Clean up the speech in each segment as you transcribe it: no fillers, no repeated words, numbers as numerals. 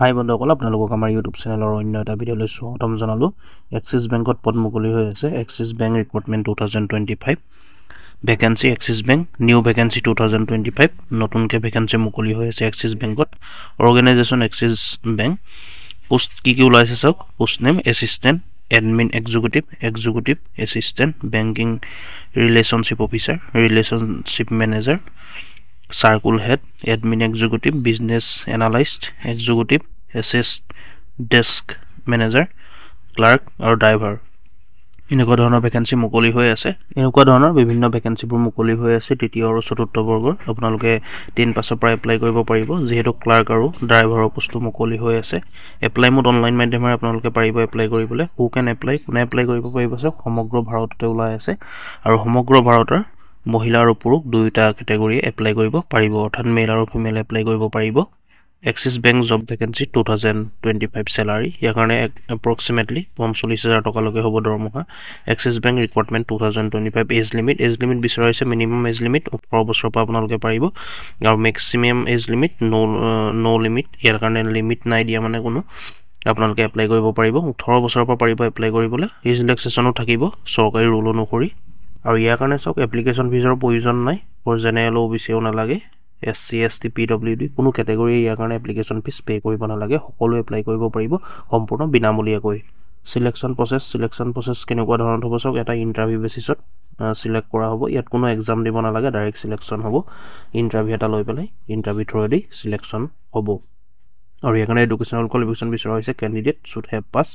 হাই বন্ধুসকল, আপোনালোকক আমাৰ ইউটিউব চেনেলৰ অন্য এটা ভিডিঅ'লৈ স্বাগতম জনালোঁ। এক্সিছ বেংকত পদ মুকলি হৈ আছে। Axis bank recruitment 2025 vacancy, axis bank new vacancy 2025 নতুনকৈ ভেকেঞ্চি মুকলি হৈ আছে এক্সিছ বেংকত। Organisation axis bank. পোষ্ট কি ওলাইছে চাওক। Post name assistant admin executive assistant banking relationship officer, relationship manager, circle head, admin executive, business analyst executive, asset desk manager, clerk আৰু driver. এনেকুৱা ধৰণৰ ভেকেঞ্চি মুকলি হৈ আছে। এনেকুৱা ধৰণৰ বিভিন্ন ভেকেঞ্চিবোৰ মুকলি হৈ আছে তৃতীয় আৰু চতুৰ্থ বৰ্গৰ। আপোনালোকে 10 পাছৰ পৰা এপ্লাই কৰিব পাৰিব। যিহেতু ক্লাৰ্ক আৰু ড্ৰাইভাৰৰ পোষ্টটো মুকলি হৈ আছে। এপ্লাই মোড অনলাইন মাধ্যমেৰে আপোনালোকে পাৰিব এপ্লাই কৰিবলৈ। হু কেন এপ্লাই, কোনে এপ্লাই কৰিব পাৰিব চাওক। সমগ্ৰ ভাৰততে ওলাই আছে আৰু সমগ্ৰ ভাৰতৰ মহিলা আৰু পুৰুষ দুয়োটা কেটেগৰীয়ে এপ্লাই কৰিব পাৰিব, অৰ্থাৎ মেল আৰু ফিমেল এপ্লাই কৰিব পাৰিব। Axis bank job vacancy 2025 salary, ইয়াৰ কাৰণে এপ্ৰক্সিমেটলি 45,000 টকালৈকে হ'ব দৰমহা। Axis bank recruitment 2025 age limit বিচৰা হৈছে মিনিমাম এজ লিমিট 18 বছৰৰ পৰা আপোনালোকে পাৰিব আৰু মেক্সিমাম এজ লিমিট ন' লিমিট, ইয়াৰ কাৰণে লিমিট নাই দিয়া মানে কোনো। আপোনালোকে এপ্লাই কৰিব পাৰিব 18 বছৰৰ পৰা পাৰিব এপ্লাই কৰিবলৈ। এজ ৰিলেক্সেশ্যনো থাকিব চৰকাৰী ৰুল অনুসৰি। আৰু ইয়াৰ কাৰণে চাওক এপ্লিকেশ্যন ফিজৰ প্ৰয়োজন নাই। ফৰ জেনেৰেল OBCও নালাগে, SC ST PWD কোনো কেটেগৰী ইয়াৰ কাৰণে এপ্লিকেশ্যন ফিজ পে' কৰিব নালাগে। সকলোৱে এপ্লাই কৰিব পাৰিব সম্পূৰ্ণ বিনামূলীয়াকৈ। চিলেকশ্যন প্ৰচেছ কেনেকুৱা ধৰণৰ হ'ব চাওক। এটা ইণ্টাৰভিউ বেচিছত চিলেক্ট কৰা হ'ব। ইয়াত কোনো এক্সাম দিব নালাগে, ডাইৰেক্ট চিলেকশ্যন হ'ব। ইণ্টাৰভিউ এটা লৈ পেলাই ইণ্টাৰভিউ থ্ৰুৱেদি চিলেকশ্যন হ'ব। আৰু ইয়াৰ কাৰণে এডুকেশ্যনেল কোৱালিফিকেশ্যন বিচৰা হৈছে candidate should have pass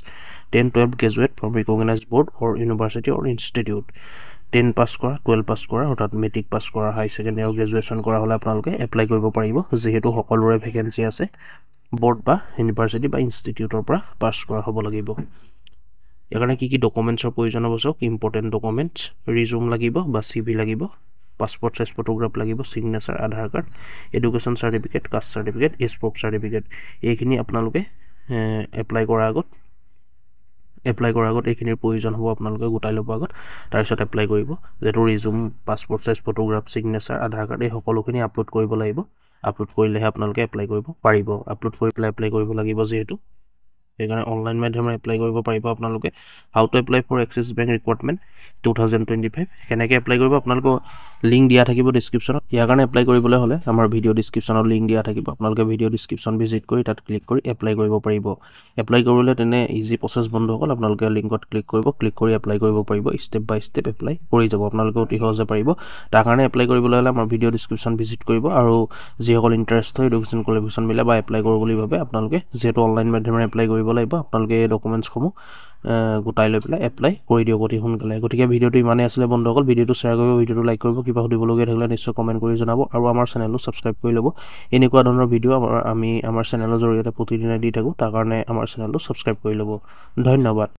10-12 graduate from recognised board or university or institute. 10 pass কৰা, 12 পাছ কৰা, অৰ্থাৎ মেট্ৰিক পাছ কৰা, হাই ছেকেণ্ডেৰী আৰু গ্ৰেজুৱেশ্যন কৰা হ'লে আপোনালোকে এপ্লাই কৰিব পাৰিব। যিহেতু সকলোৰে ভেকেঞ্চি আছে, বৰ্ড বা ইউনিভাৰ্চিটি বা ইনষ্টিটিউটৰ পৰা পাছ কৰা হ'ব লাগিব। ইয়াৰ কাৰণে কি ডকুমেণ্টছৰ প্ৰয়োজন হ'ব চাওক। ইম্পৰ্টেণ্ট ডকুমেণ্টছ ৰিজুম লাগিব বা CV লাগিব, পাছপৰ্ট চাইজ ফটোগ্ৰাফ লাগিব, signature, Aadhaar card, education certificate, caste certificate, age proof certificate. এইখিনি আপোনালোকে এপ্লাই কৰাৰ আগত এইখিনিৰ প্ৰয়োজন হ'ব। আপোনালোকে গোটাই ল'ব আগত, তাৰপিছত এপ্লাই কৰিব। যিহেতু ৰিজুম, passport size photograph, signature, Aadhaar card এই সকলোখিনি আপলোড কৰিব লাগিব। আপলোড কৰিলেহে আপোনালোকে এপ্লাই কৰিব পাৰিব। আপলোড কৰি পেলাই এপ্লাই কৰিব লাগিব যিহেতু, সেইকাৰণে অনলাইন মাধ্যমেৰে এপ্লাই কৰিব পাৰিব আপোনালোকে। How to apply for Axis bank recruitment 2025 কেনেকৈ এপ্লাই কৰিব আপোনালোকক লিংক দিয়া থাকিব ডিছক্ৰিপশ্যনত। ইয়াৰ কাৰণে এপ্লাই কৰিবলৈ হ'লে আমাৰ ভিডিঅ' ডিছক্ৰিপশ্যনত লিংক দিয়া থাকিব। আপোনালোকে ভিডিঅ' ডিছক্ৰিপশ্যন ভিজিট কৰি তাত ক্লিক কৰি এপ্লাই কৰিব পাৰিব। এপ্লাই কৰিবলৈ তেনে ইজি প্ৰচেছ বন্ধুসকল। আপোনালোকে লিংকত ক্লিক কৰি এপ্লাই কৰিব পাৰিব। ষ্টেপ বাই ষ্টেপ এপ্লাই কৰি যাব আপোনালোকে অতি সহজে পাৰিব। তাৰ কাৰণে এপ্লাই কৰিবলৈ হ'লে আমাৰ ভিডিঅ' ডিছক্ৰিপশ্যন ভিজিট কৰিব। আৰু যিসকল ইণ্টাৰেষ্ট হয় এডুকেশ্যন কোৱালিফিকেশ্যন মিলে বা এপ্লাই কৰোঁ বুলি ভাবে, আপোনালোকে যিহেতু অনলাইন মাধ্যমেৰে এপ্লাই কৰিব লাগিব, আপোনালোকে এই ডকুমেণ্টছসমূহ গোটাই লৈ পেলাই এপ্লাই কৰি দিয়ক অতি সোনকালে। গতিকে ভিডিঅ'টো ইমানেই আছিলে বন্ধুসকল। ভিডিঅ'টো শ্বেয়াৰ কৰিব, ভিডিঅ'টো লাইক কৰিব। কিবা সুধিবলগীয়া থাকিলে নিশ্চয় কমেণ্ট কৰি জনাব আৰু আমাৰ চেনেলটো ছাবস্ক্ৰাইব কৰি ল'ব। এনেকুৱা ধৰণৰ ভিডিঅ' আমি আমাৰ চেনেলৰ জৰিয়তে প্ৰতিদিনে দি থাকোঁ। তাৰ কাৰণে আমাৰ চেনেলটো ছাবস্ক্ৰাইব কৰি ল'ব। ধন্যবাদ।